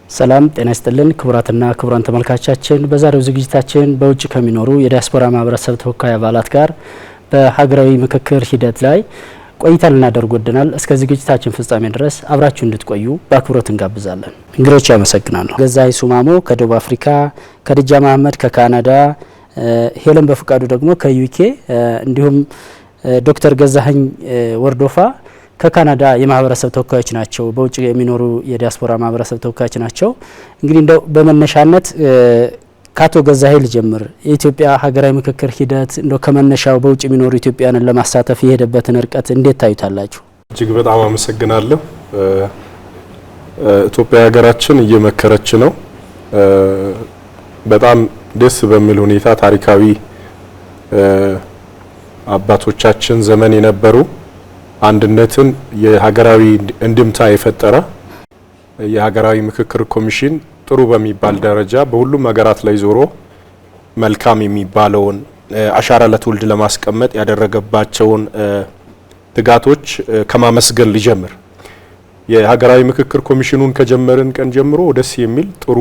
ሰላም ጤና ይስጥልን ክቡራትና ክቡራን ተመልካቾቻችን በዛሬው ዝግጅታችን በውጭ ከሚኖሩ የዲያስፖራ ማህበረሰብ ተወካይ አባላት ጋር በሀገራዊ ምክክር ሂደት ላይ ቆይታ ልናደርግ ወደናል። እስከ ዝግጅታችን ፍጻሜ ድረስ አብራችሁ እንድትቆዩ በአክብሮት እንጋብዛለን። እንግዶች ያመሰግናለሁ። ገዛይ ሱማሞ ከደቡብ አፍሪካ፣ ከድጃ መሐመድ ከካናዳ፣ ሄለን በፍቃዱ ደግሞ ከዩኬ እንዲሁም ዶክተር ገዛኸኝ ወርዶፋ ከካናዳ የማህበረሰብ ተወካዮች ናቸው። በውጭ የሚኖሩ የዲያስፖራ ማህበረሰብ ተወካዮች ናቸው። እንግዲህ እንደው በመነሻነት ካቶ ገዛኸኝ ልጀምር። የኢትዮጵያ ሀገራዊ ምክክር ሂደት እንደው ከመነሻው በውጭ የሚኖሩ ኢትዮጵያንን ለማሳተፍ የሄደበትን ርቀት እንዴት ታዩታላችሁ? እጅግ በጣም አመሰግናለሁ። ኢትዮጵያ ሀገራችን እየመከረች ነው። በጣም ደስ በሚል ሁኔታ ታሪካዊ አባቶቻችን ዘመን የነበሩ አንድነትን የሀገራዊ እንድምታ የፈጠረ የሀገራዊ ምክክር ኮሚሽን ጥሩ በሚባል ደረጃ በሁሉም ሀገራት ላይ ዞሮ መልካም የሚባለውን አሻራ ለትውልድ ለማስቀመጥ ያደረገባቸውን ትጋቶች ከማመስገን ሊጀምር የሀገራዊ ምክክር ኮሚሽኑን ከጀመርን ቀን ጀምሮ ደስ የሚል ጥሩ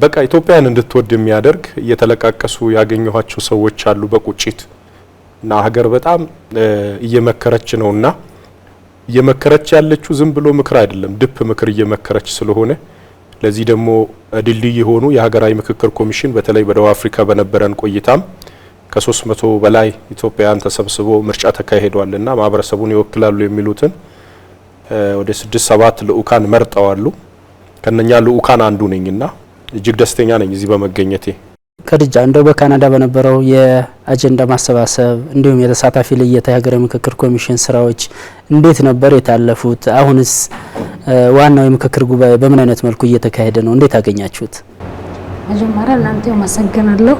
በቃ ኢትዮጵያን እንድትወድ የሚያደርግ እየተለቃቀሱ ያገኘኋቸው ሰዎች አሉ በቁጭት እና ሀገር በጣም እየመከረች ነውና እየመከረች ያለችው ዝም ብሎ ምክር አይደለም፣ ድፕ ምክር እየመከረች ስለሆነ ለዚህ ደግሞ ድልድይ የሆኑ የሀገራዊ ምክክር ኮሚሽን በተለይ በደቡብ አፍሪካ በነበረን ቆይታም ከ300 በላይ ኢትዮጵያውያን ተሰብስበው ምርጫ ተካሂዷልና ማህበረሰቡን ይወክላሉ የሚሉትን ወደ 6-7 ልኡካን መርጠዋሉ። ከነኛ ልኡካን አንዱ ነኝና እጅግ ደስተኛ ነኝ እዚህ በመገኘቴ። ከድጃ እንደው በካናዳ በነበረው የአጀንዳ ማሰባሰብ እንዲሁም የተሳታፊ ለየታ የሀገራዊ ምክክር ኮሚሽን ስራዎች እንዴት ነበር የታለፉት? አሁንስ ዋናው የምክክር ጉባኤ በምን አይነት መልኩ እየተካሄደ ነው? እንዴት አገኛችሁት? መጀመሪያ እናንተ ማሰገናለሁ።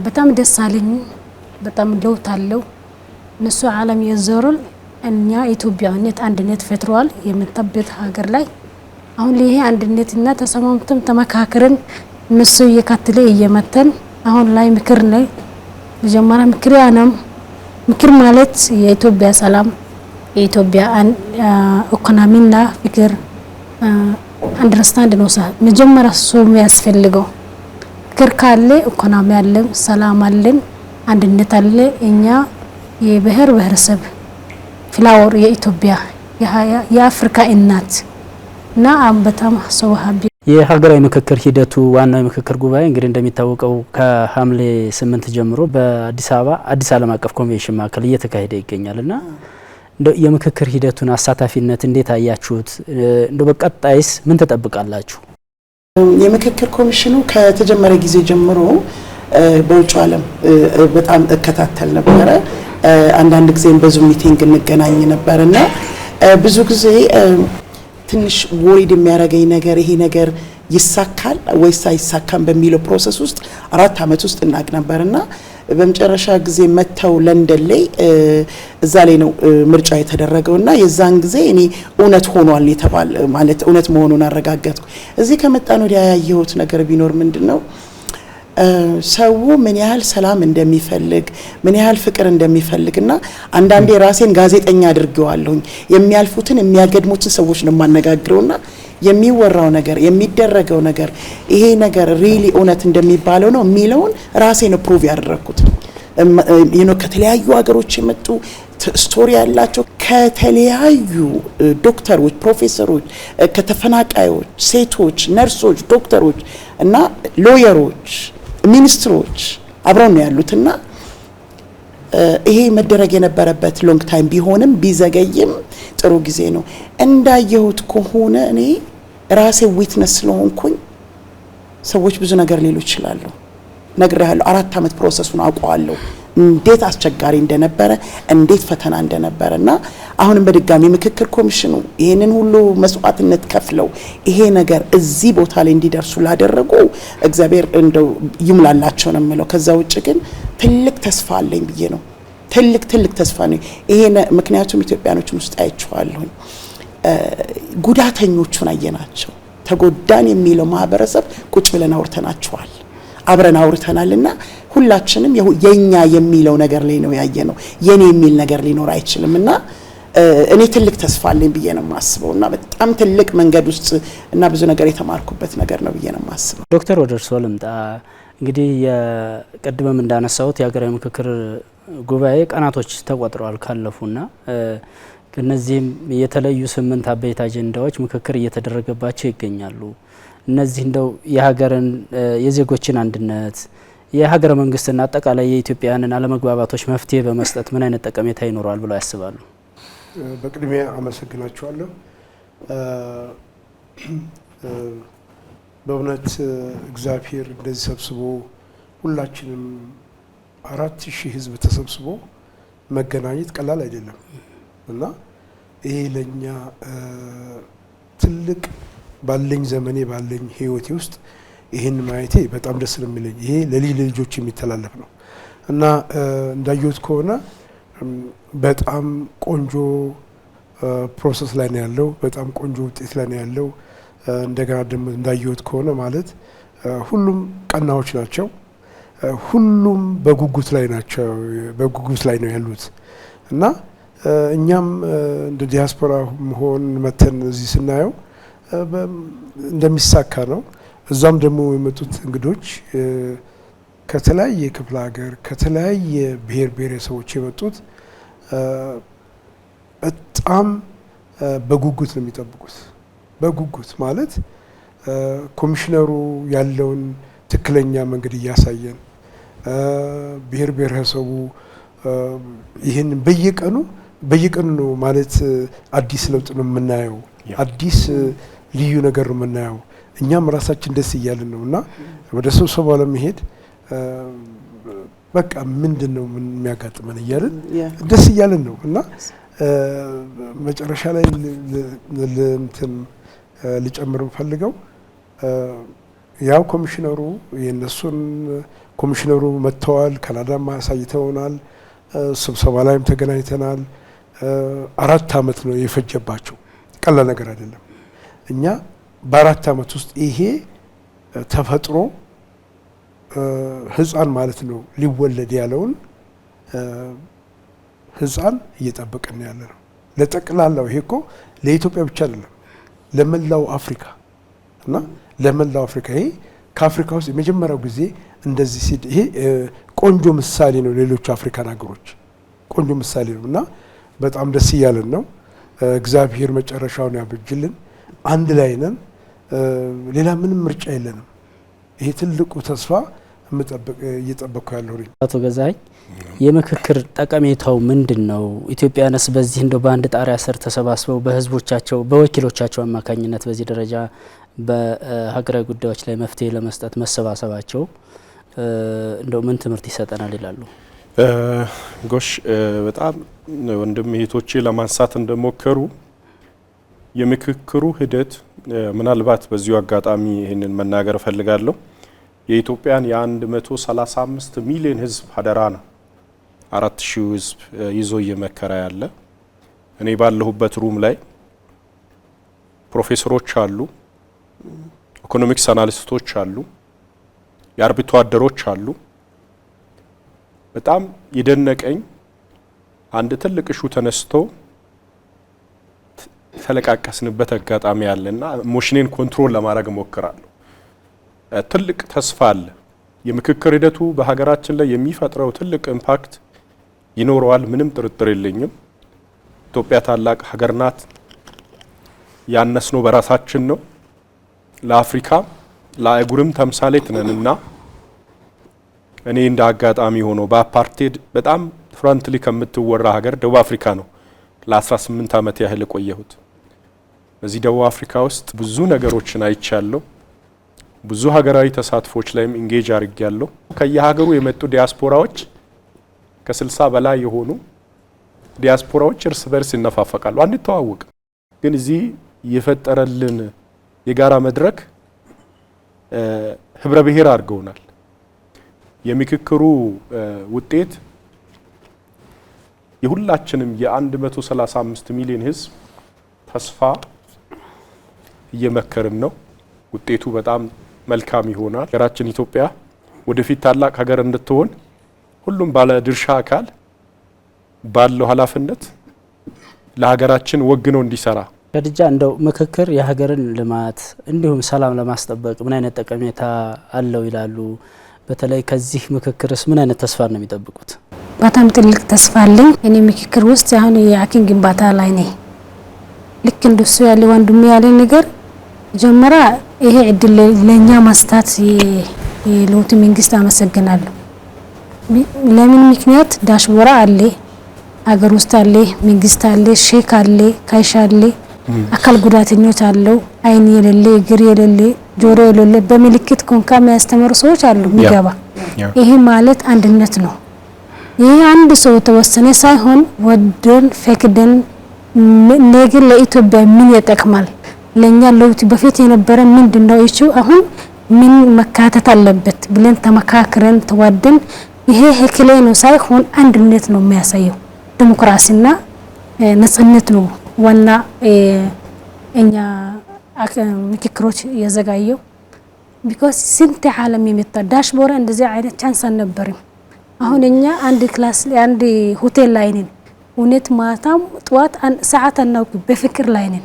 በጣም ደስ አለኝ። በጣም ለውጥ አለው። እነሱ ዓለም የዘሩን እኛ ኢትዮጵያዊነት አንድነት ፈጥሯል የምንጠብቅ ሀገር ላይ አሁን ይሄ አንድነትና ተሰማምተን ተመካከረን እነሱ እየካተለ እየመተን አሁን ላይ ምክር ነው። መጀመሪያ ምክር ያነም ምክር ማለት የኢትዮጵያ ሰላም የኢትዮጵያ ኢኮኖሚና ፍቅር አንደርስታንድ ነው። መጀመሪያ ሰው የሚያስፈልገው ፍቅር ካለ ኢኮኖሚ አለ፣ ሰላም አለ፣ አንድነት አለ። እኛ የብሔር ብሔረሰብ ፍላወር የኢትዮጵያ የአፍሪካ እናት እና በጣም ሰው ሀቢ የሀገራዊ ምክክር ሂደቱ ዋናው የምክክር ጉባኤ እንግዲህ እንደሚታወቀው ከሐምሌ 8 ጀምሮ በአዲስ አበባ አዲስ ዓለም አቀፍ ኮንቬንሽን ማዕከል እየተካሄደ ይገኛልና እንደው የምክክር ሂደቱን አሳታፊነት እንዴት አያችሁት? እንደው በቀጣይስ ምን ተጠብቃላችሁ? የምክክር ኮሚሽኑ ከተጀመረ ጊዜ ጀምሮ በውጭ ዓለም በጣም እከታተል ነበረ። አንዳንድ ጊዜም በዙም ሚቲንግ እንገናኝ ነበርና ብዙ ጊዜ ትንሽ ወሪድ የሚያረጋኝ ነገር ይሄ ነገር ይሳካል ወይስ አይሳካም በሚለው ፕሮሰስ ውስጥ 4 አመት ውስጥ እናቅ ነበርና በመጨረሻ ጊዜ መተው ለንደን ላይ እዛ ላይ ነው ምርጫ የተደረገውና የዛን ጊዜ እኔ እውነት ሆኗል የተባለ ማለት እውነት መሆኑን አረጋግጥኩ። እዚህ ከመጣን ወዲያ ያየሁት ነገር ቢኖር ምንድነው ሰው ምን ያህል ሰላም እንደሚፈልግ ምን ያህል ፍቅር እንደሚፈልግና አንዳንዴ ራሴን ጋዜጠኛ አድርጌዋለሁኝ። የሚያልፉትን የሚያገድሙትን ሰዎች ነው ማነጋግረውና የሚወራው ነገር የሚደረገው ነገር ይሄ ነገር ሪሊ እውነት እንደሚባለው ነው የሚለውን ራሴን ፕሩቭ ያደረኩት ከተለያዩ ሀገሮች የመጡ ስቶሪ ያላቸው ከተለያዩ ዶክተሮች፣ ፕሮፌሰሮች፣ ከተፈናቃዮች፣ ሴቶች፣ ነርሶች፣ ዶክተሮች እና ሎየሮች፣ ሚኒስትሮች አብረው ነው ያሉትና ይሄ መደረግ የነበረበት ሎንግ ታይም ቢሆንም ቢዘገይም ጥሩ ጊዜ ነው። እንዳየሁት ከሆነ እኔ ራሴ ዊትነስ ስለሆንኩኝ ሰዎች ብዙ ነገር ሊሉ ይችላሉ። ነግሬሃለሁ። 4 አመት ፕሮሰሱን አውቀዋለሁ እንዴት አስቸጋሪ እንደነበረ እንዴት ፈተና እንደነበረና አሁንም በድጋሚ ምክክር ኮሚሽኑ ይሄንን ሁሉ መስዋዕትነት ከፍለው ይሄ ነገር እዚህ ቦታ ላይ እንዲደርሱ ላደረጉ እግዚአብሔር እንደው ይምላላቸው ነው የምለው። ከዛ ውጭ ግን ትልቅ ተስፋ አለኝ ብዬ ነው። ትልቅ ተስፋ ነው ይሄ ምክንያቱም ኢትዮጵያኖችን ውስጥ አይቻለሁ። ጉዳተኞቹን አየናቸው። ተጎዳን የሚለው ማህበረሰብ ቁጭ ብለን አውርተናቸዋል፣ አብረን አውርተናልና ሁላችንም የኛ የሚለው ነገር ላይ ነው ያየነው። የኔ የሚል ነገር ሊኖር አይችልምና እኔ ትልቅ ተስፋ አለኝ ብዬ ነው የማስበው እና በጣም ትልቅ መንገድ ውስጥ እና ብዙ ነገር የተማርኩበት ነገር ነው ብዬ ነው የማስበው። ዶክተር ወደ እርስዎ ልምጣ። እንግዲህ የቀድመም እንዳነሳሁት የሀገራዊ ምክክር ጉባኤ ቀናቶች ተቆጥረዋል ካለፉና ከነዚህም የተለዩ 8 አበይት አጀንዳዎች ምክክር እየተደረገባቸው ይገኛሉ። እነዚህ እንደው የሀገርን የዜጎችን አንድነት የሀገረ መንግስትና አጠቃላይ የኢትዮጵያውያንን አለመግባባቶች መፍትሄ በመስጠት ምን አይነት ጠቀሜታ ይኖረዋል ብለው ያስባሉ? በቅድሚያ አመሰግናችኋለሁ። በእውነት እግዚአብሔር እንደዚህ ሰብስቦ ሁላችንም 4000 ህዝብ ተሰብስቦ መገናኘት ቀላል አይደለም እና ይሄ ለኛ ትልቅ ባለኝ ዘመኔ ባለኝ ህይወቴ ውስጥ ይሄን ማየቴ በጣም ደስ ነው የሚለኝ። ይሄ ለልጆች የሚተላለፍ ነው እና እንዳየሁት ከሆነ በጣም ቆንጆ ፕሮሰስ ላይ ነው ያለው። በጣም ቆንጆ ውጤት ላይ ነው ያለው። እንደገና ደግሞ እንዳየሁት ከሆነ ማለት ሁሉም ቀናዎች ናቸው። ሁሉም በጉጉት ላይ ናቸው፣ በጉጉት ላይ ነው ያሉት እና እኛም እንደ ዲያስፖራ መሆን መተን እዚህ ስናየው እንደሚሳካ ነው። እዛም ደግሞ የመጡት እንግዶች ከተለያየ ክፍለ ሀገር ከተለያየ ብሔር ብሔረሰቦች የመጡት በጣም በጉጉት ነው የሚጠብቁት። በጉጉት ማለት ኮሚሽነሩ ያለውን ትክክለኛ መንገድ እያሳየን ብሔር ብሔረሰቡ ይህን በየቀኑ ነው ማለት አዲስ ለውጥ ነው የምናየው፣ አዲስ ልዩ ነገር ነው የምናየው። እኛም ራሳችን ደስ እያልን ነው እና ወደ ስብሰባ ለመሄድ በቃ ምንድን ነው የሚያጋጥመን እያልን ደስ እያልን ነው እና መጨረሻ ላይ እንትን ልጨምር ፈልገው ያው ኮሚሽነሩ የነሱን ኮሚሽነሩ መጥተዋል፣ ካናዳም አሳይተውናል፣ ስብሰባ ላይም ተገናኝተናል። 4 አመት ነው የፈጀባቸው፣ ቀላል ነገር አይደለም። እኛ በ4 አመት ውስጥ ይሄ ተፈጥሮ ህፃን ማለት ነው ሊወለድ ያለውን ህፃን እየጠበቅን ያለ ነው። ለጠቅላላው ይሄ እኮ ለኢትዮጵያ ብቻ አይደለም፣ ለመላው አፍሪካ እና ለመላው አፍሪካ ይሄ ከአፍሪካ ውስጥ የመጀመሪያው ጊዜ እንደዚህ ሲድ ይሄ ቆንጆ ምሳሌ ነው። ሌሎች አፍሪካን ሀገሮች ቆንጆ ምሳሌ ነው እና በጣም ደስ እያለን ነው። እግዚአብሔር መጨረሻውን ያበጅልን። አንድ ላይ ነን። ሌላ ምንም ምርጫ የለንም። ይሄ ትልቁ ተስፋ እየጠበቅኩ ያለሁ። አቶ ገዛኸኝ የምክክር ጠቀሜታው ምንድን ነው? ኢትዮጵያውያንስ በዚህ እንደው በአንድ ጣሪያ ስር ተሰባስበው በህዝቦቻቸው በወኪሎቻቸው አማካኝነት በዚህ ደረጃ በሀገራዊ ጉዳዮች ላይ መፍትሄ ለመስጠት መሰባሰባቸው እንደው ምን ትምህርት ይሰጠናል ይላሉ? ጎሽ በጣም ወንድም እህቶቼ ለማንሳት እንደሞከሩ የምክክሩ ሂደት ምናልባት በዚሁ አጋጣሚ ይህንን መናገር እፈልጋለሁ። የኢትዮጵያን የ135 ሚሊዮን ህዝብ አደራ ነው 4000 ህዝብ ይዞ እየመከረ ያለ። እኔ ባለሁበት ሩም ላይ ፕሮፌሰሮች አሉ፣ ኢኮኖሚክስ አናሊስቶች አሉ፣ የአርብቶ አደሮች አሉ። በጣም የደነቀኝ አንድ ትልቅ እሹ ተነስቶ ተለቃቀስንበት አጋጣሚ ያለና ኢሞሽኔን ኮንትሮል ለማድረግ ሞክራለሁ። ትልቅ ተስፋ አለ። የምክክር ሂደቱ በሀገራችን ላይ የሚፈጥረው ትልቅ ኢምፓክት ይኖረዋል፣ ምንም ጥርጥር የለኝም። ኢትዮጵያ ታላቅ ሀገር ናት። ያነስነው በራሳችን ነው። ለአፍሪካ ለአህጉርም ተምሳሌት ነንና እኔ እንደ አጋጣሚ ሆኖ በአፓርቴድ በጣም ፍራንትሊ ከምትወራ ሀገር ደቡብ አፍሪካ ነው ለ18 ዓመት ያህል ቆየሁት። በዚህ ደቡብ አፍሪካ ውስጥ ብዙ ነገሮችን አይቻለሁ። ብዙ ሀገራዊ ተሳትፎች ላይም ኢንጌጅ አድርጌያለሁ። ከየሀገሩ የመጡ ዲያስፖራዎች ከ60 በላይ የሆኑ ዲያስፖራዎች እርስ በርስ ይነፋፈቃሉ፣ አንተዋወቅም። ግን እዚህ የፈጠረልን የጋራ መድረክ ህብረ ብሔር አድርገውናል። የምክክሩ ውጤት የሁላችንም የ135 ሚሊዮን ህዝብ ተስፋ እየመከርን ነው። ውጤቱ በጣም መልካም ይሆናል። ሀገራችን ኢትዮጵያ ወደፊት ታላቅ ሀገር እንድትሆን ሁሉም ባለ ድርሻ አካል ባለው ኃላፊነት ለሀገራችን ወግኖ እንዲሰራ። ከድጃ እንደው ምክክር የሀገርን ልማት እንዲሁም ሰላም ለማስጠበቅ ምን አይነት ጠቀሜታ አለው ይላሉ? በተለይ ከዚህ ምክክርስ ምን አይነት ተስፋ ነው የሚጠብቁት? በጣም ትልቅ ተስፋ አለኝ። እኔ ምክክር ውስጥ አሁን የአኪን ግንባታ ላይ ነኝ። ልክ እንደሱ ያለ ወንድሜ ያለ ነገር ጀመራ ይሄ እድል ለኛ ማስታት የለውጥ መንግስት አመሰግናለሁ። ለምን ምክንያት ዳሽቦራ አለ፣ ሀገር ውስጥ አለ፣ መንግስት አለ፣ ሼክ አለ፣ ካይሻ አለ፣ አካል ጉዳተኞች አለው፣ አይን የሌለ እግር የሌለ ጆሮ የሌለ በምልክት ኮንካ የሚያስተምሩ ሰዎች አሉ የሚገባ። ይሄ ማለት አንድነት ነው። ይሄ አንድ ሰው ተወሰነ ሳይሆን ወደን ፈቅደን ነገ ለኢትዮጵያ ምን ይጠቅማል ለኛ ለውጥ በፊት የነበረ ምንድነው እቺ አሁን ምን መካተት አለበት ብለን ተመካክረን ተዋደን ይሄ ህክሌ ነው ሳይሆን አንድነት ነው የሚያሳየው። ዲሞክራሲና ነጻነት ነው ዋና እኛ ምክክሮች ያዘጋየው። ቢኮዝ ስንት ዓለም የመጣ ዳሽቦራ እንደዚህ አይነት ቻንስ አልነበረም። አሁን እኛ አንድ ክላስ አንድ ሆቴል ላይ ነን። እውነት ማታም ጠዋት ሰዓት አናውቅ በፍቅር ላይ ነን።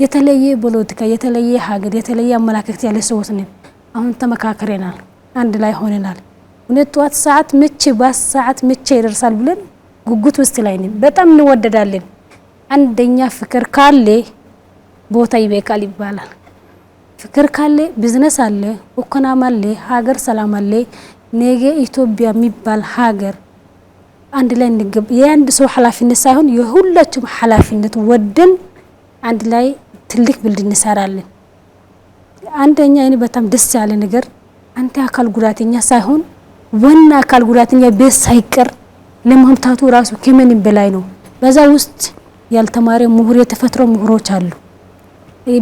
የተለየ ፖለቲካ የተለየ ሀገር የተለየ አመለካከት ያለ ሰዎች ነን። አሁን ተመካክረናል፣ አንድ ላይ ሆነናል። እውነት ጠዋት ሰዓት መቼ ባስ ሰዓት መቼ ይደርሳል ብለን ጉጉት ውስጥ ላይ ነን። በጣም እንወደዳለን። አንደኛ ፍቅር ካለ ቦታ ይበቃል ይባላል። ፍቅር ካለ ቢዝነስ አለ፣ ኢኮኖሚ አለ፣ ሀገር ሰላም አለ። ነገ ኢትዮጵያ የሚባል ሀገር አንድ ላይ እንገብ የአንድ ሰው ኃላፊነት ሳይሆን የሁላችሁም ኃላፊነት ወደን አንድ ላይ ትልቅ ብልድ እንሰራለን። አንደኛ እኔ በጣም ደስ ያለ ነገር አንተ አካል ጉዳተኛ ሳይሆን ወና አካል ጉዳተኛ ቤት ሳይቀር ለማምጣቱ ራሱ ከምን በላይ ነው። በዛ ውስጥ ያልተማረ ምሁር የተፈጥሮ ምሁሮች አሉ።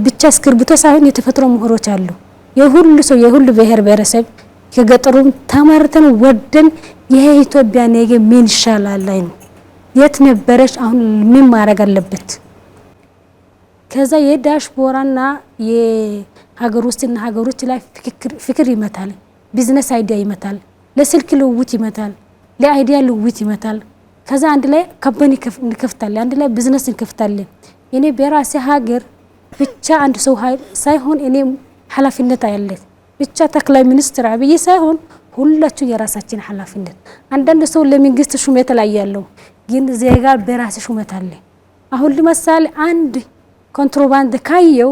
ብቻ እስክርብቶ ሳይሆን የተፈጥሮ ምሁሮች አሉ። የሁሉ ሰው የሁሉ ብሔር ብሔረሰብ ከገጠሩም ተማርተን ወደን ይሄ ኢትዮጵያ ነገ ምን ይሻላል ላይ ነው የት ነበረሽ አሁን ምን ማድረግ አለበት። ከዛ የዳሽቦራና የሀገር ውስጥና ሀገሮች ላይ ፍቅር ይመታል፣ ቢዝነስ አይዲያ ይመታል፣ ለስልክ ልውውጥ ይመታል፣ ለአይዲያ ልውውጥ ይመታል። ከዛ አንድ ላይ ካምፓኒ እንከፍታለን፣ አንድ ላይ ቢዝነስ እንከፍታለን። እኔ በራሴ ሀገር ብቻ አንድ ሰው ሳይሆን እኔ ኃላፊነት አያለኝ ብቻ ጠቅላይ ሚኒስትር አብይ ሳይሆን ሁላችሁ የራሳችን ኃላፊነት። አንዳንድ ሰው ለመንግስት ሹመት ላይ ያለው ግን ዜጋ በራስ ሹመት አለ። አሁን ለምሳሌ አንድ ኮንትሮባንድ ካየው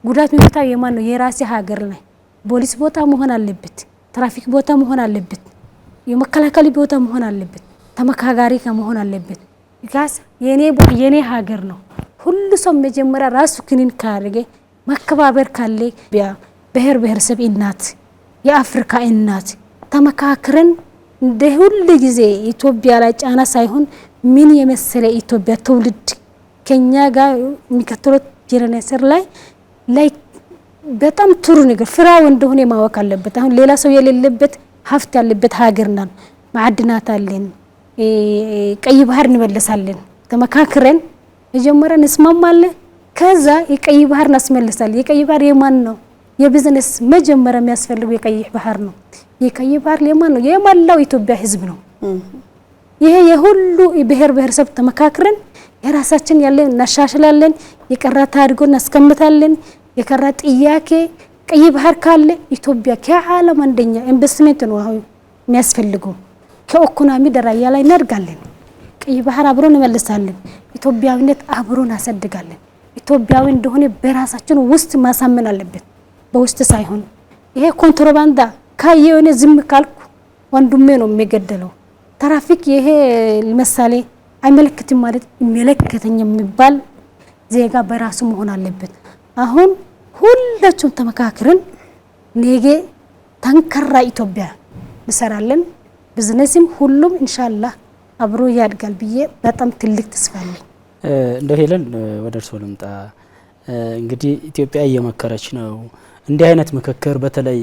ጉዳት የሚመጣው የማን ነው? የራሴ ሀገር ላይ ፖሊስ ቦታ መሆን አለበት፣ ትራፊክ ቦታ መሆን አለበት፣ የመከላከል ቦታ መሆን አለበት፣ ተመካጋሪ መሆን አለበት። ጋስ የኔ ሀገር ነው። ሁሉ ሰው መጀመሪያ ራሱ ክኒን ካረገ መከባበር ካለ ብሔር ብሔረሰብ እናት የአፍሪካ እናት ተመካክረን እንደ ሁሉ ጊዜ ኢትዮጵያ ላይ ጫና ሳይሆን ምን የመሰለ ኢትዮጵያ ትውልድ ከኛ ጋር የሚከተለው ጀነሬሽን ላይ በጣም ጥሩ ነገር ፍራው እንደሆነ ማወቅ አለበት። አሁን ሌላ ሰው የሌለበት ሀብት ያለበት ሀገር ነን። ማዕድናት አለን፣ ቀይ ባህር እንመለሳለን። ተመካክረን መጀመሪያ እንስማማለን። ከዛ የቀይ ባህር እናስመልሳለን። የቀይ ባህር የማን ነው? የቢዝነስ መጀመሪያ የሚያስፈልገው የቀይ ባህር ነው። የቀይ ባህር የማን ነው? የመላው ኢትዮጵያ ህዝብ ነው። ይሄ የሁሉ ብሔር ብሔረሰብ ተመካክረን የራሳችን ያለን እናሻሽላለን። የቀራ ታሪክ እናስቀምጣለን። የቀራ ጥያቄ ቀይ ባህር ካለ ኢትዮጵያ ከዓለም አንደኛ ኢንቨስትመንት ነው አሁን የሚያስፈልገው። ከኢኮኖሚ ደረጃ ላይ እናድጋለን። ቀይ ባህር አብሮን እንመልሳለን። ኢትዮጵያዊነት አብሮን አሳድጋለን። ኢትዮጵያዊ እንደሆነ በራሳችን ውስጥ ማሳመን አለበት፣ በውስጥ ሳይሆን። ይሄ ኮንትሮባንዳ ካየሆነ ዝም ካልኩ ወንድሜ ነው የሚገደለው። ትራፊክ ይሄ ለምሳሌ አይመለከትም ማለት የሚመለከተኝ የሚባል ዜጋ በራሱ መሆን አለበት። አሁን ሁላችሁም ተመካክረን ነገ ጠንካራ ኢትዮጵያ እንሰራለን። ቢዝነስም ሁሉም ኢንሻአላህ አብሮ ያድጋል ብዬ በጣም ትልቅ ተስፋ አለኝ። እንደው ሄለን ወደ እርሶ ልምጣ። እንግዲህ ኢትዮጵያ እየመከረች ነው። እንዲህ አይነት ምክክር በተለይ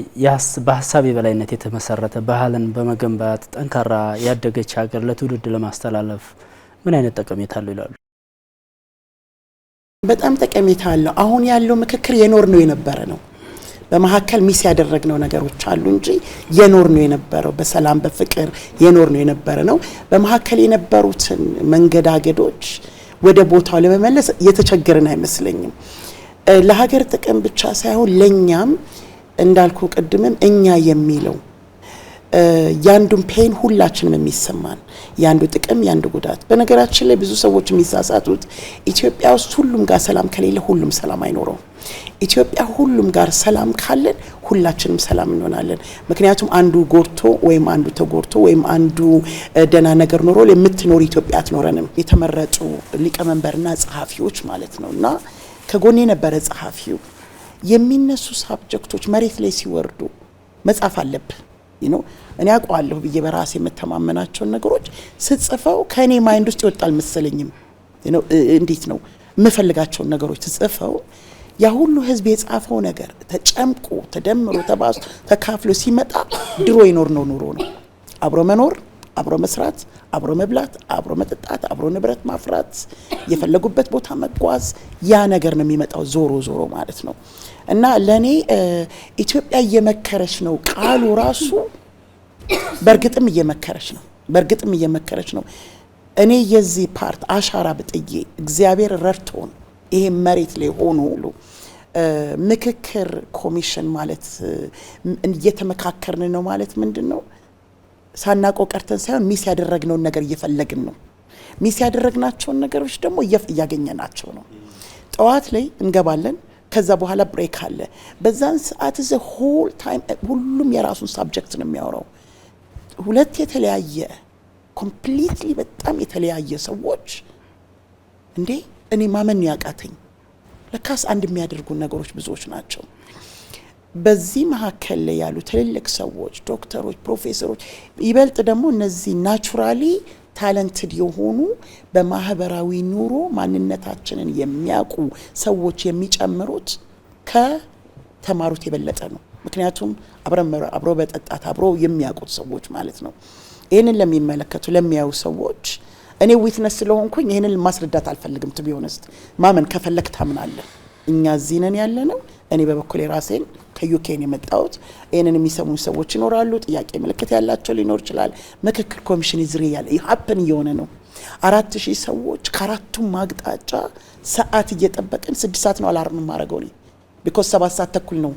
በሀሳብ የበላይነት የተመሰረተ ባህልን በመገንባት ጠንካራ ያደገች ሀገር ለትውልድ ለማስተላለፍ ምን አይነት ጠቀሜታ አለው ይላሉ? በጣም ጠቀሜታ አለው። አሁን ያለው ምክክር የኖር ነው የነበረ ነው። በመሀከል ሚስ ያደረግነው ነገሮች አሉ እንጂ የኖር ነው የነበረው፣ በሰላም በፍቅር የኖር ነው የነበረ ነው። በመሀከል የነበሩትን መንገዳገዶች ወደ ቦታው ለመመለስ የተቸገረን አይመስለኝም። ለሀገር ጥቅም ብቻ ሳይሆን ለኛም እንዳልኩ ቅድምም እኛ የሚለው ያንዱን ፔን ሁላችንም የሚሰማን ያንዱ ጥቅም ያንዱ ጉዳት። በነገራችን ላይ ብዙ ሰዎች የሚሳሳቱት ኢትዮጵያ ውስጥ ሁሉም ጋር ሰላም ከሌለ ሁሉም ሰላም አይኖረውም። ኢትዮጵያ ሁሉም ጋር ሰላም ካለን ሁላችንም ሰላም እንሆናለን። ምክንያቱም አንዱ ጎርቶ ወይም አንዱ ተጎርቶ ወይም አንዱ ደና ነገር ኖሮ የምትኖር ኢትዮጵያ አትኖረንም። የተመረጡ ሊቀመንበርና ጸሐፊዎች ማለት ነውና ከጎኔ ነበረ ጸሐፊው የሚነሱ ሳብጀክቶች መሬት ላይ ሲወርዱ መጻፍ አለብን እኔ አውቀዋለሁ ብዬ በራሴ የምተማመናቸውን ነገሮች ስጽፈው ከኔ ማይንድ ውስጥ ይወጣል መሰለኝም እንዴት ነው የምፈልጋቸውን ነገሮች ስጽፈው ያ ሁሉ ህዝብ የጻፈው ነገር ተጨምቆ ተደምሮ ተባዝ ተካፍሎ ሲመጣ ድሮ ይኖር ነው ኑሮ ነው አብሮ መኖር አብሮ መስራት አብሮ መብላት አብሮ መጠጣት አብሮ ንብረት ማፍራት የፈለጉበት ቦታ መጓዝ ያ ነገር ነው የሚመጣው ዞሮ ማለት ነው። እና ለኔ ኢትዮጵያ እየመከረች ነው ቃሉ ራሱ በርግጥም እየመከረች ነው። እኔ የዚህ ፓርት አሻራ ብጥዬ እግዚአብሔር ረድቶን ይሄ መሬት ላይ ሆኖ ምክክር ኮሚሽን ማለት እየተመካከርን ነው ማለት ምንድነው? ሳናውቀው ቀርተን ሳይሆን ሚስ ያደረግነውን ነገር እየፈለግን ነው። ሚስ ያደረግናቸውን ነገሮች ደግሞ እያገኘናቸው ነው። ጠዋት ላይ እንገባለን፣ ከዛ በኋላ ብሬክ አለ። በዛን ሰዓት ዘ ሆል ታይም ሁሉም የራሱን ሳብጀክት ነው የሚያወራው። ሁለት የተለያየ ኮምፕሊትሊ በጣም የተለያየ ሰዎች እንዴ እኔ ማመን ያቃተኝ ለካስ አንድ የሚያደርጉ ነገሮች ብዙዎች ናቸው። በዚህ መካከል ላይ ያሉ ትልልቅ ሰዎች ዶክተሮች፣ ፕሮፌሰሮች ይበልጥ ደግሞ እነዚህ ናቹራሊ ታለንትድ የሆኑ በማህበራዊ ኑሮ ማንነታችንን የሚያውቁ ሰዎች የሚጨምሩት ከተማሩት የበለጠ ነው። ምክንያቱም አብሮ በጠጣት አብሮ የሚያውቁት ሰዎች ማለት ነው። ይሄንን ለሚመለከቱ ለሚያዩ ሰዎች እኔ ዊትነስ ስለሆንኩኝ ይሄንን ማስረዳት አልፈልግም። ቱ ቢ ኦነስት ማመን ከፈለክ ታምናለህ። እኛ እዚህ ነን ያለነው። እኔ በበኩሌ ራሴን ከዩኬን የመጣሁት ይሄንን የሚሰሙ ሰዎች ይኖራሉ። ጥያቄ ምልክት ያላቸው ሊኖር ይችላል። ምክክር ኮሚሽን ይዝሪ ያለ ይሀፕን እየሆነ ነው። 4000 ሰዎች ከአራቱም ማግጣጫ ሰዓት እየጠበቅን 6 ሰዓት ነው አላርም ማረገው ነው ቢኮዝ 7 ሰዓት ተኩል ነው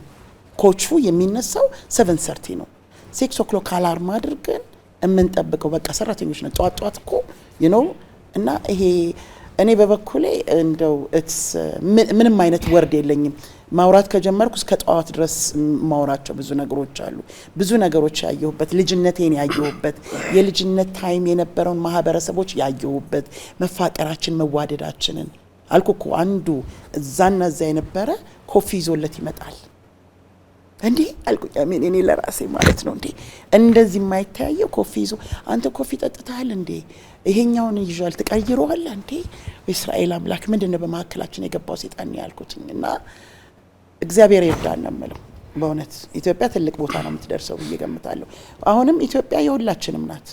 ኮቹ የሚነሳው 7:30 ነው። 6 o'clock አላርም አድርገን የምንጠብቀው በቃ ሰራተኞች ነን። ጧት እኮ እና ይሄ እኔ በበኩሌ እንደው ምንም አይነት ወርድ የለኝም። ማውራት ከጀመርኩ እስከ ጧት ድረስ ማውራቸው ብዙ ነገሮች አሉ። ብዙ ነገሮች ያየሁበት ልጅነቴን ያየሁበት የልጅነት ታይም የነበረውን ማህበረሰቦች ያየሁበት መፋቀራችን መዋደዳችንን አልኩኩ አንዱ እዛና እዛ የነበረ ኮፊ ይዞለት ይመጣል እንዴ አልኩኝ። እኔ ለራሴ ማለት ነው እንዴ እንደዚህ የማይታየው ኮፊ ይዞ አንተ ኮፊ ጠጥተሃል እንዴ ይሄኛውን ይዟል ተቀይሯል እንዴ እስራኤል አምላክ ምንድነው በመሐከላችን የገባው ሰይጣን ያልኩትኝና እግዚአብሔር ይርዳን ነው የምለው። በእውነት ኢትዮጵያ ትልቅ ቦታ ነው የምትደርሰው ብዬ ገምታለሁ። አሁንም ኢትዮጵያ የሁላችንም ናት።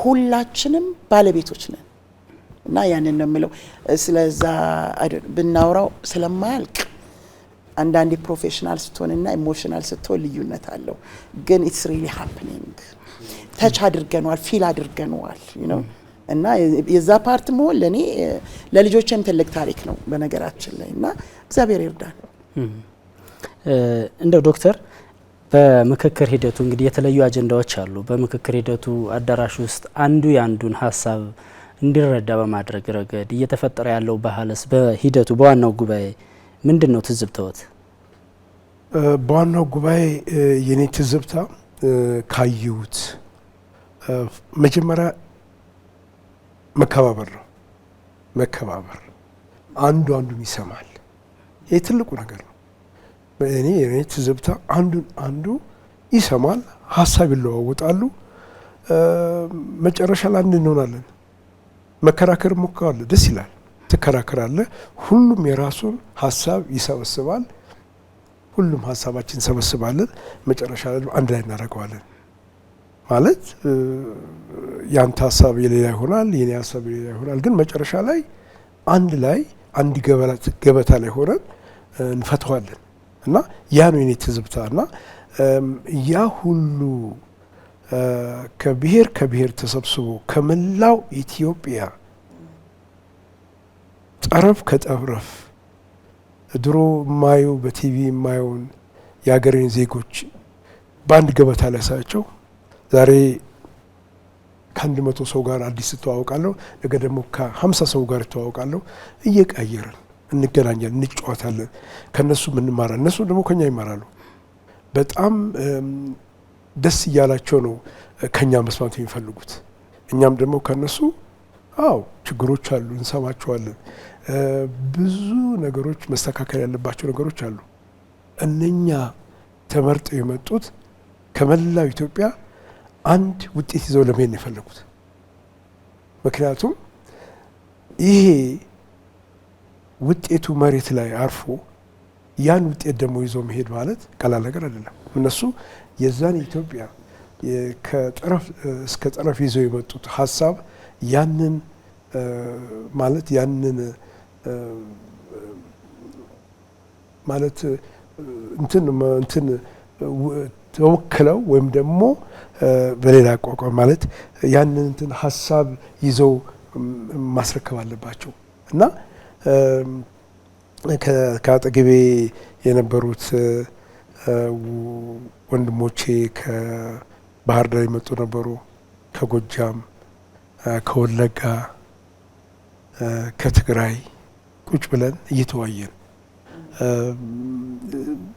ሁላችንም ባለቤቶች ነን እና ያንን ነው የምለው። ስለዛ ብናወራው ስለማያልቅ አንዳንዴ ፕሮፌሽናል ስትሆንና ኢሞሽናል ስትሆን ልዩነት አለው። ግን ኢትስ ሪሊ ሃፕኒንግ ታች አድርገናል ፊል አድርገናል እና የዛ ፓርት መሆን ለኔ ለልጆቼም ትልቅ ታሪክ ነው በነገራችን ላይ እና እግዚአብሔር ይርዳን። እንደው ዶክተር በምክክር ሂደቱ እንግዲህ የተለዩ አጀንዳዎች አሉ። በምክክር ሂደቱ አዳራሽ ውስጥ አንዱ ያንዱን ሀሳብ እንዲረዳ በማድረግ ረገድ እየተፈጠረ ያለው ባህልስ በሂደቱ በዋናው ጉባኤ ምንድነው ትዝብተውት? በዋናው ጉባኤ የኔ ትዝብታ ካዩት መጀመሪያ መከባበር ነው። መከባበር አንዱን ይሰማል። ይሄ ትልቁ ነገር ነው። እኔ ትዝብታ አንዱ ይሰማል፣ ሀሳብ ይለዋወጣሉ፣ መጨረሻ ላይ አንድ እንሆናለን። መከራከር ሞክራለ፣ ደስ ይላል። ትከራከራለ፣ ሁሉም የራሱን ሀሳብ ይሰበስባል። ሁሉም ሀሳባችን ሰበስባለን፣ መጨረሻ ላይ አንድ ላይ እናደርገዋለን። ማለት ያንተ ሀሳብ የሌላ ይሆናል፣ የኔ ሀሳብ የሌላ ይሆናል። ግን መጨረሻ ላይ አንድ ገበታ ላይ ሆነን እንፈተዋለን። እና ያ ነው የኔ ትዝብታ። እና ያ ሁሉ ከብሔር ተሰብስቦ ከመላው ኢትዮጵያ ጠረፍ ከጠረፍ ድሮ ማየው በቲቪ ማየውን የሀገሬን ዜጎች በአንድ ገበታ ላይ ሳያቸው ዛሬ ከ100 ሰው ጋር አዲስ ተዋውቃለሁ፣ ነገ ደግሞ ከ50 ሰው ጋር ተዋውቃለሁ። እየቀየርን እንገናኛለን፣ እንጫወታለን። ከነሱ እንማራለን፣ እነሱ ደግሞ ከኛ ይማራሉ። በጣም ደስ እያላቸው ነው ከኛ መስማት የሚፈልጉት። እኛም ደግሞ ከነሱ ችግሮች አሉ እንሰማቸዋለን። ብዙ ነገሮች መስተካከል ያለባቸው ነገሮች አሉ። እነኛ ተመርጠው የመጡት ከመላው ኢትዮጵያ አንድ ውጤት ይዘው ለመሄድ ነው የፈለጉት። ምክንያቱም ይሄ ውጤቱ መሬት ላይ አርፎ ያን ውጤት ደግሞ ይዞ መሄድ ማለት ቀላል ነገር አይደለም። እነሱ የዛን ኢትዮጵያ ከጠረፍ እስከ ጠረፍ ይዘው የመጡት ሀሳብ ያንን ማለት እንትን ተወክለው ወይም ደግሞ በሌላ አቋቋም ማለት ያንን እንትን ሀሳብ ይዘው ማስረከብ አለባቸው እና ከአጠገቤ የነበሩት ወንድሞቼ ከባህር ዳር የመጡ ነበሩ፣ ከጎጃም፣ ከወለጋ፣ ከትግራይ ቁጭ ብለን እየተዋየን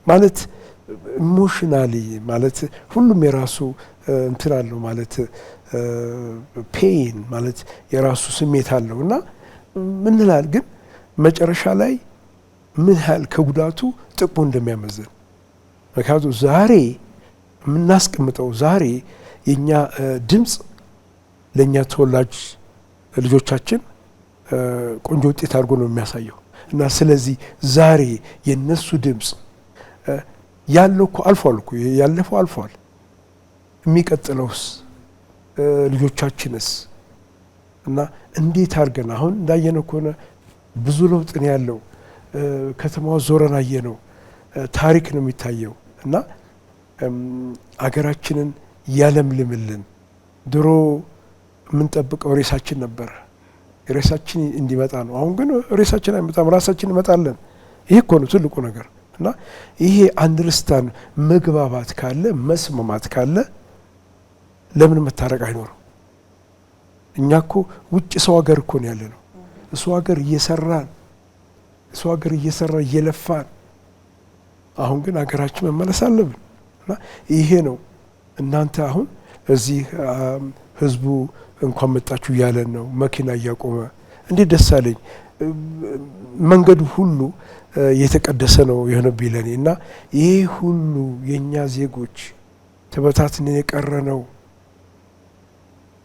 ማለት ኢሞሽናሊ ማለት ሁሉም የራሱ እንትን አለው ማለት ፔን ማለት የራሱ ስሜት አለው እና ምን ይላል ግን መጨረሻ ላይ ምን ያህል ከጉዳቱ ጥቅሙ እንደሚያመዝን ምክንያቱም ዛሬ የምናስቀምጠው ዛሬ የኛ ድምፅ ለኛ ተወላጅ ልጆቻችን ቆንጆ ውጤት አድርጎ ነው የሚያሳየው እና ስለዚህ ዛሬ የነሱ ድምፅ ያለው እኮ አልፏል እኮ ያለፈው አልፏል። የሚቀጥለውስ ልጆቻችንስ እና እንዴት አድርገን አሁን እንዳየነው ከሆነ ብዙ ለውጥ ነው ያለው። ከተማው ዞረን አየነው፣ ታሪክ ነው የሚታየው እና አገራችንን ያለምልምልን። ድሮ የምንጠብቀው ሬሳችን ነበር፣ ሬሳችን እንዲመጣ ነው። አሁን ግን ሬሳችን አይመጣም፣ ራሳችን እንመጣለን። ይሄ እኮ ነው ትልቁ ነገር እና ይሄ አንደርስታንድ መግባባት ካለ መስማማት ካለ ለምን መታረቅ አይኖርም? እኛ እኮ ውጭ ሰው ሀገር እኮ ነው ያለ ነው። እሱ ሀገር እየሰራን እየለፋን፣ አሁን ግን ሀገራችን መመለስ አለብን እና ይሄ ነው። እናንተ አሁን እዚህ ህዝቡ እንኳን መጣችሁ እያለን ነው፣ መኪና እያቆመ እንዴት ደስ አለኝ። መንገዱ ሁሉ የተቀደሰ ነው የሆነብኝ ለኔ እና ይሄ ሁሉ የኛ ዜጎች ተበታትነን የቀረ ነው።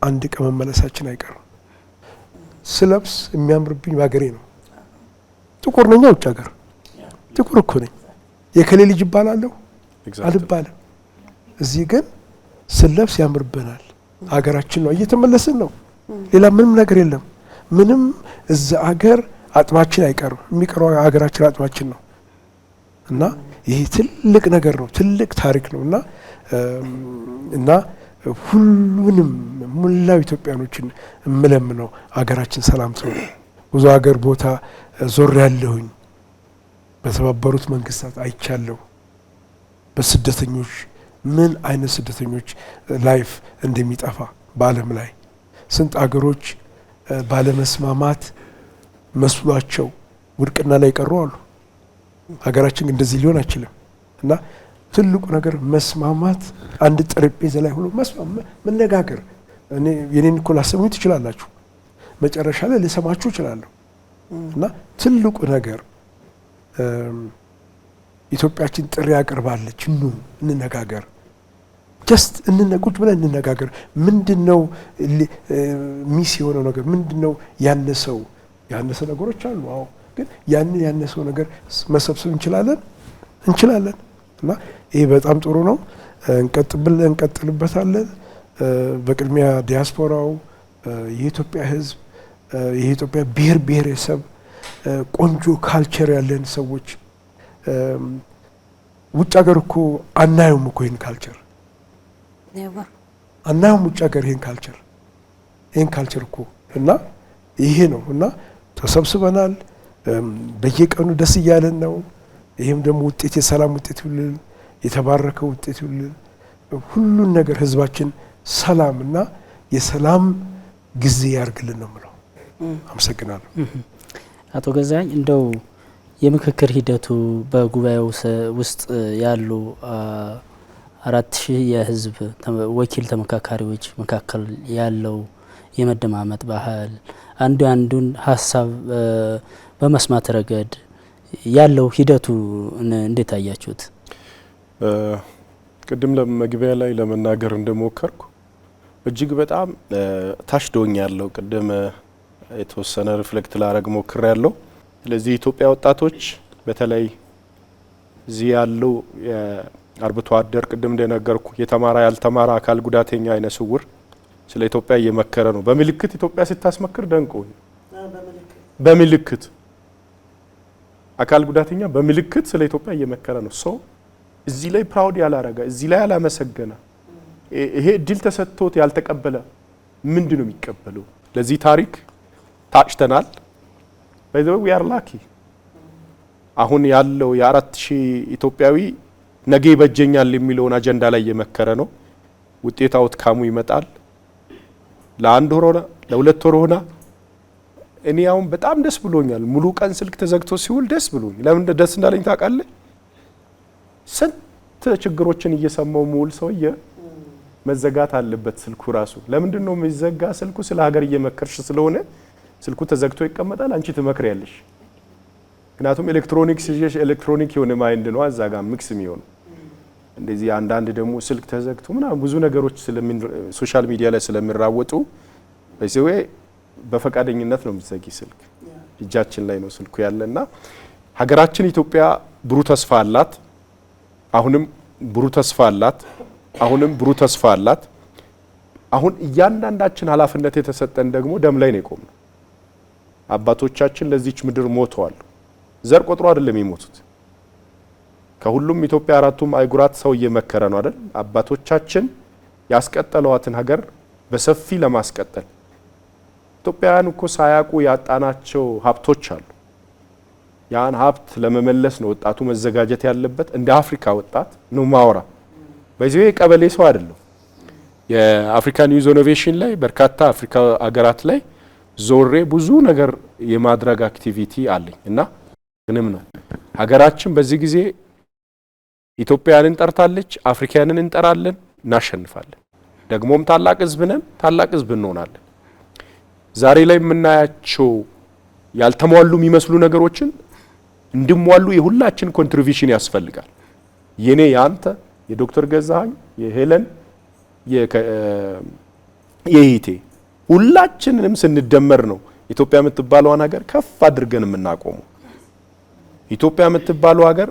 አንድ ቀን መመለሳችን አይቀርም። ስለብስ የሚያምርብኝ ባገሬ ነው። ጥቁር ነኝ፣ ውጭ ሀገር ጥቁር እኮ ነኝ። የከሌ ልጅ ይባላለሁ አልባልም። እዚህ ግን ስለብስ ያምርብናል። ሀገራችን ነው፣ እየተመለስን ነው። ሌላ ምንም ነገር የለም። ምንም እዛ ሀገር አጥማችን አይቀርም። የሚቀረው ሀገራችን አጥማችን ነው እና ይሄ ትልቅ ነገር ነው፣ ትልቅ ታሪክ ነው እና ሁሉንም ሙላው ኢትዮጵያኖችን እምለምነው ሀገራችን ሰላም ትሆን። ብዙ ሀገር ቦታ ዞር ያለሁኝ በተባበሩት መንግስታት አይቻለሁ። በስደተኞች ምን አይነት ስደተኞች ላይፍ እንደሚጠፋ በዓለም ላይ ስንት አገሮች ባለመስማማት መስሏቸው ውድቅና ላይ ቀሩ አሉ። ሀገራችን እንደዚህ ሊሆን አይችልም እና ትልቁ ነገር መስማማት፣ አንድ ጠረጴዛ ላይ ሆኖ መነጋገር። የኔን እኮ ላሰሙኝ ትችላላችሁ፣ መጨረሻ ላይ ልሰማችሁ እችላለሁ እና ትልቁ ነገር ኢትዮጵያችን ጥሪ ያቀርባለች። ኑ እንነጋገር፣ ጀስት ቁጭ ብለን እንነጋገር። ምንድነው ሚስ የሆነው ነገር? ምንድነው ያነሰው? ያነሰ ነገሮች አሉ። አዎ፣ ግን ያንን ያነሰው ነገር መሰብሰብ እንችላለን እና ይሄ በጣም ጥሩ ነው። እንቀጥልበታለን። በቅድሚያ ዲያስፖራው፣ የኢትዮጵያ ሕዝብ፣ የኢትዮጵያ ብሔር ብሔረሰብ ቆንጆ ካልቸር ያለን ሰዎች ውጭ ሀገር እኮ አናየውም እኮ ይህን ካልቸር አናየውም። ውጭ ሀገር ይህን ካልቸር እኮ እና ይሄ ነው እና ተሰብስበናል። በየቀኑ ደስ እያለን ነው። ይህም ደግሞ ውጤት የሰላም ውጤት ይሁንልን፣ የተባረከ ውጤት ይሁንልን። ሁሉን ነገር ህዝባችን ሰላምና የሰላም ጊዜ ያርግልን ነው የምለው። አመሰግናለሁ። አቶ ገዛኸኝ እንደው የምክክር ሂደቱ በጉባኤው ውስጥ ያሉ 4000 የህዝብ ወኪል ተመካካሪዎች መካከል ያለው የመደማመጥ ባህል አንዱ አንዱን ሀሳብ በመስማት ረገድ ያለው ሂደቱ እንዴት አያችሁት? ቅድም ለመግቢያ ላይ ለመናገር እንደሞከርኩ እጅግ በጣም ታሽዶኝ ያለው ቅድም የተወሰነ ሪፍሌክት ላረግ ሞክር ያለው። ስለዚህ ኢትዮጵያ ወጣቶች በተለይ እዚህ ያለው የአርብቶ አደር ቅድም እንደነገርኩ የተማራ ያልተማራ አካል ጉዳተኛ አይነ ስውር ስለ ኢትዮጵያ እየመከረ ነው። በምልክት ኢትዮጵያ ስታስመክር ደንቆ በምልክት አካል ጉዳተኛ በምልክት ስለ ኢትዮጵያ እየመከረ ነው። ሰው እዚህ ላይ ፕራውድ ያላረጋ እዚህ ላይ ያላመሰገነ ይሄ እድል ተሰጥቶት ያልተቀበለ ምንድነው የሚቀበለው? ለዚህ ታሪክ ታጭተናል። በዚህ we are lucky። አሁን ያለው የ4000 ኢትዮጵያዊ ነገ ይበጀኛል የሚለውን አጀንዳ ላይ እየመከረ ነው። ውጤት አውትካሙ ይመጣል። ለአንድ ወር ሆነ ለሁለት ወር ሆነ እኔ አሁን በጣም ደስ ብሎኛል። ሙሉ ቀን ስልክ ተዘግቶ ሲውል ደስ ብሎኝ ለምን ደስ እንዳለኝ ታውቃለህ? ስንት ችግሮችን እየሰማው ሙሉ ሰውዬ መዘጋት አለበት ስልኩ ራሱ። ለምንድን ነው የሚዘጋ ስልኩ? ስለ ሀገር እየመከርሽ ስለሆነ ስልኩ ተዘግቶ ይቀመጣል። አንቺ ትመክሪያለሽ። ምክንያቱም ኤሌክትሮኒክ የሆነ ማይንድ ነው አዛ ጋር ሚክስ የሚሆነው። እንደዚህ አንዳንድ ደግሞ ስልክ ተዘግቶ ምናምን ብዙ ነገሮች ሶሻል ሚዲያ ላይ ስለሚራወጡ በዚህ በፈቃደኝነት ነው የምትዘጊ ስልክ። እጃችን ላይ ነው ስልኩ ያለና ሀገራችን ኢትዮጵያ ብሩህ ተስፋ አላት። አሁንም ብሩህ ተስፋ አላት። አሁንም ብሩህ ተስፋ አላት። አሁን እያንዳንዳችን ኃላፊነት የተሰጠን ደግሞ ደም ላይ ነው የቆምነው። አባቶቻችን ለዚች ምድር ሞተዋል። ዘር ቆጥሮ አይደለም የሚሞቱት። ከሁሉም ኢትዮጵያ አራቱም አይጉራት ሰው እየመከረ ነው አይደል? አባቶቻችን ያስቀጠሏትን ሀገር በሰፊ ለማስቀጠል ኢትዮጵያውያን እኮ ሳያውቁ ያጣናቸው ሀብቶች አሉ። ያን ሀብት ለመመለስ ነው ወጣቱ መዘጋጀት ያለበት። እንደ አፍሪካ ወጣት ነው ማወራ። በዚህ ቀበሌ ሰው አይደለም። የአፍሪካን ዩዝ ኢኖቬሽን ላይ በርካታ አፍሪካ ሀገራት ላይ ዞሬ ብዙ ነገር የማድረግ አክቲቪቲ አለኝ እና ግንም ነው ሀገራችን በዚህ ጊዜ ኢትዮጵያንን እንጠርታለች፣ አፍሪካንን እንጠራለን፣ እናሸንፋለን። ደግሞም ታላቅ ህዝብ ነን፣ ታላቅ ህዝብ እንሆናለን። ዛሬ ላይ የምናያቸው ያልተሟሉ የሚመስሉ ነገሮችን እንድሟሉ የሁላችን ኮንትሪቢዩሽን ያስፈልጋል። የኔ ያንተ የዶክተር ገዛኸኝ የሄለን የይቴ ሁላችንንም ስንደመር ነው ኢትዮጵያ የምትባለው ሀገር ከፍ አድርገን የምናቆመው። ኢትዮጵያ የምትባለው ሀገር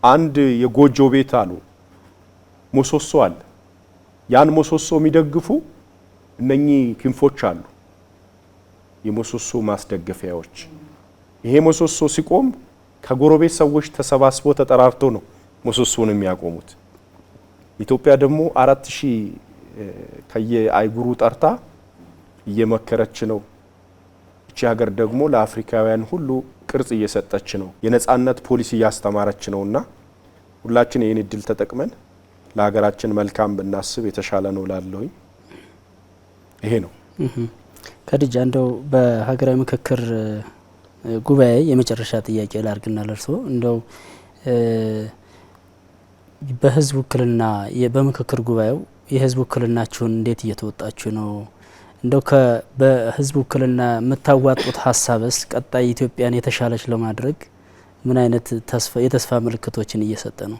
አንድ የጎጆ ቤት አሉ ምሰሶ አለ። ያን ምሰሶ የሚደግፉ እነኚህ ክንፎች አሉ፣ የምሰሶ ማስደገፊያዎች። ይሄ ምሰሶ ሲቆም ከጎረቤት ሰዎች ተሰባስቦ ተጠራርቶ ነው ምሰሶውን የሚያቆሙት። ኢትዮጵያ ደግሞ 4000 ከየአይጉሩ ጠርታ እየመከረች ነው። እቺ ሀገር ደግሞ ለአፍሪካውያን ሁሉ ቅርጽ እየሰጠች ነው። የነጻነት ፖሊሲ እያስተማረች ነውና ሁላችን ይህን እድል ተጠቅመን ለሀገራችን መልካም ብናስብ የተሻለ ነው ላለሁኝ። ይሄ ነው። ከድጃ እንደው በሀገራዊ ምክክር ጉባኤ የመጨረሻ ጥያቄ ላርግና ለርሶ እንደው በህዝብ ውክልና በምክክር ጉባኤው የህዝብ ውክልናችሁን እንዴት እየተወጣችሁ ነው? እንደው በህዝብ ውክልና የምታዋጡት ሀሳብስ ቀጣይ ኢትዮጵያን የተሻለች ለማድረግ ምን አይነት የተስፋ ምልክቶችን እየሰጠ ነው?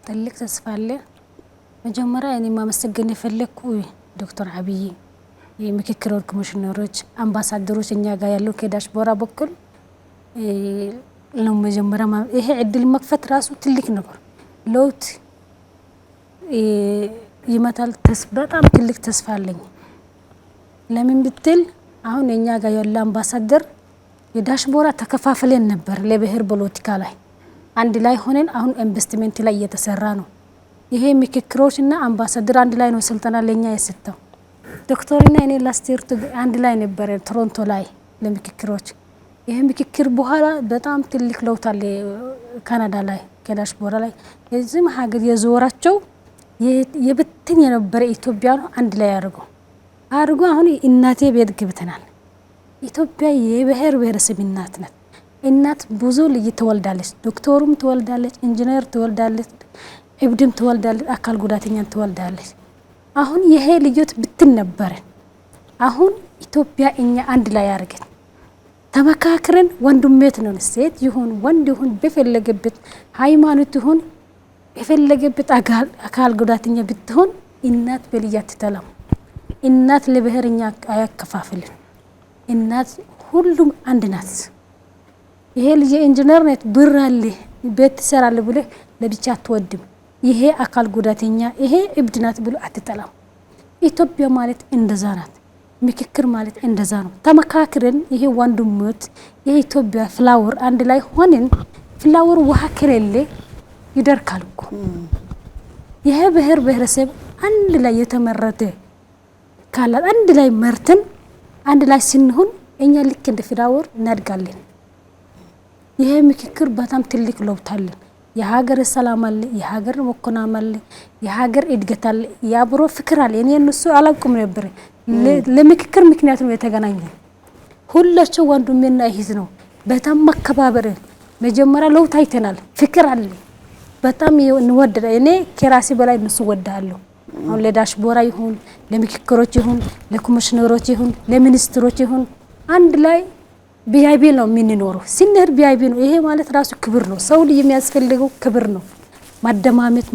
ትልቅ ተስፋ አለ። መጀመሪያ እኔ ማመሰገን የፈለኩ ዶክተር አብይ የምክክር ኮሚሽነሮች፣ አምባሳደሮች እኛ ጋር ያለው ከዳሽቦራ በኩል ነው። መጀመሪያ ይሄ እድል መክፈት ራሱ ትልቅ ነገር ለውጥ ይመጣል። በጣም ትልቅ ተስፋ አለኝ። ለምን ብትል አሁን እኛ ጋር ያለው አምባሳደር የዳሽቦራ ተከፋፍለን ነበር ለብሔር ፖለቲካ ላይ አንድ ላይ ሆነን አሁን ኢንቨስትመንት ላይ እየተሰራ ነው። ይሄ ምክክሮችና አምባሳደር አንድ ላይ ነው ስልጠና ለኛ የሰጠው። ዶክተርና እኔ ላስት ይር አንድ ላይ ነበር ቶሮንቶ ላይ ለምክክሮች። ይሄ ምክክር በኋላ በጣም ትልቅ ለውጥ አለ ካናዳ ላይ ከዳሽቦራ ላይ እዚህም ሀገር የዞራቸው የብትን የነበረ ኢትዮጵያ ነው አንድ ላይ አድርጎ አሁን እናቴ ቤት ገብተናል። ኢትዮጵያ የብሔር ብሔረሰብ እናት ናት። እናት ብዙ ልጅ ትወልዳለች። ዶክተሩም ትወልዳለች፣ ኢንጂነር ትወልዳለች፣ እብድም ትወልዳለች፣ አካል ጉዳተኛን ትወልዳለች። አሁን ይሄ ልጆት ብትን ነበረ። አሁን ኢትዮጵያ እኛ አንድ ላይ አድርገን ተመካክረን ወንድሜት ነው ሴት ይሁን ወንድ ይሁን በፈለገበት ሃይማኖት ይሁን በፈለገበት አካል ጉዳተኛ ብትሆን እናት በልጅ አትተላም። እናት ለብሔርኛ አያከፋፍልን። እናት ሁሉም አንድ ናት። ይሄ ልጅ ኢንጂነር ነው ብር አለ ቤት ትሰራለ ብለ ለብቻ አትወድም። ይሄ አካል ጉዳተኛ ይሄ እብድ ናት ብሎ አትጠላም። ኢትዮጵያ ማለት እንደዛ ናት። ምክክር ማለት እንደዛ ነው። ተመካክረን ይሄ ወንድሞት የኢትዮጵያ ፍላወር አንድ ላይ ሆነን ፍላወር ውሃ ከሌለ ይደርቃል እኮ። ይሄ ብሔር ብሔረሰብ አንድ ላይ የተመረተ ካላት አንድ ላይ መርተን አንድ ላይ ስንሆን እኛ ልክ እንደ ፍላወር እናድጋለን። ይሄ ምክክር በጣም ትልቅ ለውጥ አለ። የሀገር ሰላም አለ፣ የሀገር መኮናም አለ፣ የሀገር እድገት አለ፣ የአብሮ ፍቅር አለ። እኔ እነሱ አላውቅም ነበር። ለምክክር ምክንያት ነው የተገናኘን። ሁላቸው ወንድሜና እህት ነው። በጣም መከባበር መጀመሪያ ለውጥ አይተናል። ፍቅር አለ። በጣም እንወደደ። እኔ ከራሴ በላይ እነሱ ወዳለሁ። አሁን ለዳሽቦራ ይሁን ለምክክሮች ይሁን ለኮሚሽነሮች ይሁን ለሚኒስትሮች ይሁን አንድ ላይ ቢአይቢ ነው የምንኖረው። ሲነር ቢአይቢ ነው። ይሄ ማለት ራሱ ክብር ነው። ሰው ልጅ የሚያስፈልገው ክብር ነው። ማደማመጥ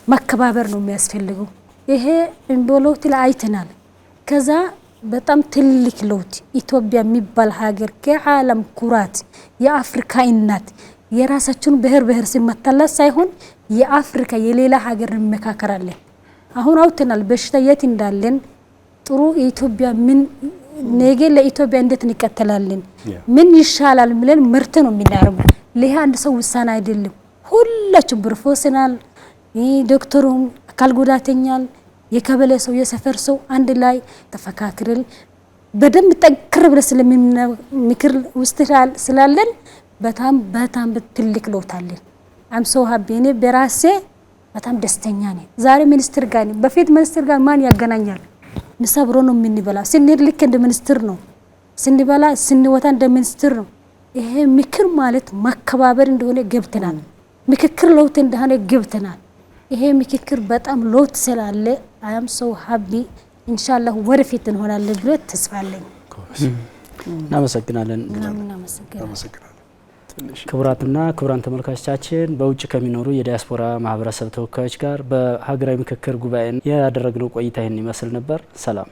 መከባበር ነው የሚያስፈልገው። ይሄ እንቦሎት ላይ አይተናል። ከዛ በጣም ትልቅ ለውጥ ኢትዮጵያ የሚባል ሀገር ከዓለም ኩራት የአፍሪካ እናት የራሳችን ብሔር ብሔረሰብ መታላት ሳይሆን የአፍሪካ የሌላ ሀገር እንመካከራለን። አሁን አውተናል በሽታ የት እንዳለን ጥሩ ኢትዮጵያ ምን ነገ ለኢትዮጵያ እንዴት እንከተላለን ምን ይሻላል ብለን ምርት ነው የሚናረው። ለህ አንድ ሰው ውሳኔ አይደለም። ሁላችሁም ፕሮፌሽናል ዶክተሩም አካል ጉዳተኛል የከበለ ሰው የሰፈር ሰው አንድ ላይ ተፈካክረን በደንብ ጠንክር ብለ ስለምንምክር ውስጥ ስላለን በጣም ትልቅ ለውጥ አለን። አም ሶ ሃፒ እኔ በራሴ በጣም ደስተኛ ነኝ። ዛሬ ሚኒስትር ጋር ነኝ። በፊት ሚኒስትር ጋር ማን ያገናኛል? ምሳብሮ ነው የምንበላ። ስንሄድ ልክ እንደ ሚኒስትር ነው፣ ስንበላ ስንወጣ እንደ ሚኒስትር ነው። ይሄ ምክር ማለት መከባበር እንደሆነ ገብተናል። ምክክር ለውጥ እንደሆነ ገብተናል። ይሄ ምክክር በጣም ለውጥ ስላለ አም ሶ ሃፒ ኢንሻአላህ ወደፊት እንሆናለን ብሎ ተስፋ አለኝ። እናመሰግናለን። ክቡራትና ክቡራን ተመልካቾቻችን በውጭ ከሚኖሩ የዲያስፖራ ማህበረሰብ ተወካዮች ጋር በሀገራዊ ምክክር ጉባኤ ያደረግነው ቆይታ ይህን ይመስል ነበር። ሰላም።